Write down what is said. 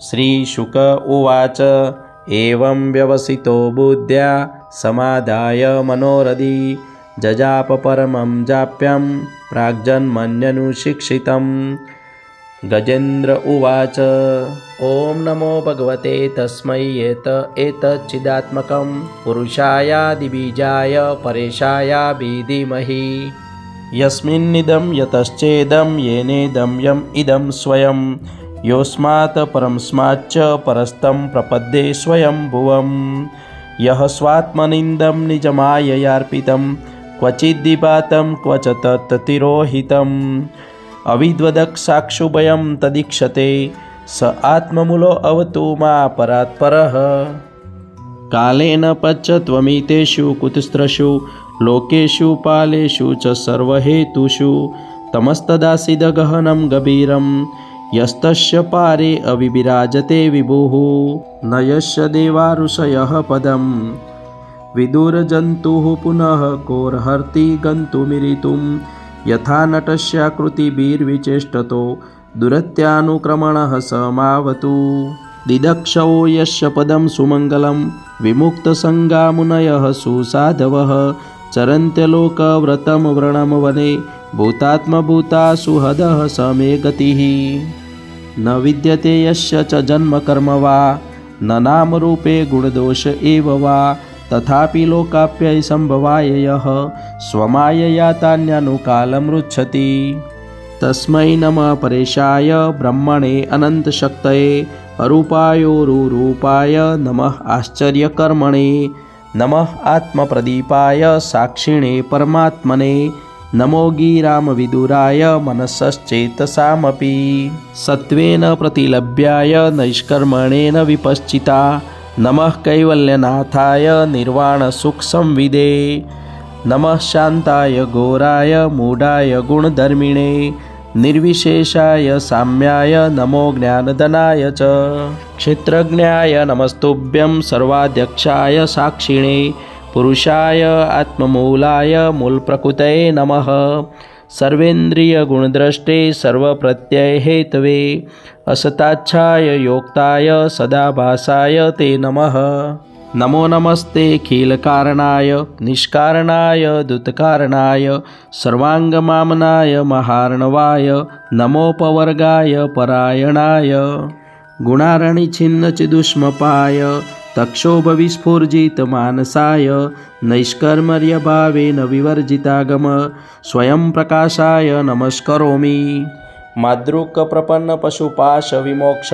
श्रीशुक उवाच एवं व्यवसितो बुद्ध्या समादाय मनोरथी जजाप परमं जाप्यं प्राग्जन्मन्यनुशिक्षितम्। गजेन्द्र उवाच ॐ नमो भगवते तस्मै एतच्चिदात्मकं पुरुषायादिबीजाय परेशाय धीमहि यस्मिन्निदं यतश्चेदं येनेदं यम् इदं स्वयं योऽस्मात् परस्माच्च परस्तं प्रपद्ये स्वयं भुवम्। यः स्वात्मनिन्दं निजमाययार्पितं क्वचिद्दिबातं क्व च तत्तिरोहितम् अविद्वदक्षाक्षुभयं तदीक्षते स आत्ममूलो अवतु मा परात्परः। कालेन पच्यत्वमितेषु कुतस्त्रषु लोकेषु पालेषु च सर्वहेतुषु तमस्तदासीदगहनं गभीरं यस्तस्य पारे अविविराजते विभुः न यस्य देवारुषयः पदं विदुरजन्तुः पुनः कोर्हर्ति गन्तुमिरितुं यथा नटस्याकृतिभिर्विचेष्टतो दुरत्यानुक्रमणः समावतु दिदक्षो यस्य पदं सुमङ्गलं विमुक्तसङ्गामुनयः सुसाधवः चरन्त्यलोकव्रतं व्रणं वने भूतात्मभूतासु हदः समे गतिः न विद्यते यस्य च जन्म कर्म वा न नामरूपे गुणदोष एव वा तथापि लोकाप्यै सम्भवाय यः स्वमायया तान्यानुकालमृच्छति तस्मै नमः परेशाय ब्रह्मणे अनन्तशक्तये अरूपायोरुरूपाय नमः आश्चर्यकर्मणे नमः आत्मप्रदीपाय साक्षिणे परमात्मने नमो गिरामविदुराय मनसश्चेतसामपि सत्त्वेन प्रतिलभ्याय नैष्कर्मणेन विपश्चिता नमः कैवल्यनाथाय निर्वाणसुखसंविदे नमः शान्ताय घोराय मूढाय गुणधर्मिणे निर्विशेषाय साम्याय नमो ज्ञानदनाय च क्षेत्रज्ञाय नमस्तुभ्यं सर्वाध्यक्षाय साक्षिणे पुरुषाय आत्ममूलाय मूलप्रकृतये नमः सर्वेन्द्रियगुणद्रष्टे सर्वप्रत्ययहेतवे असताच्छाय योक्ताय सदाभासाय ते नमः नमो नमस्ते खिलकारणाय निष्कारणाय दूतकारणाय सर्वांगमामनाय महार्णवाय नमोपवर्गाय परायणाय गुणारणिछिन्नचिदुष्मपाय तक्षोभविस्फुर्जितमानसाय नैष्कर्मर्यभावेन विवर्जितागम स्वयं प्रकाशाय नमस्करोमि माद्रुकप्रपन्नपशुपाशविमोक्ष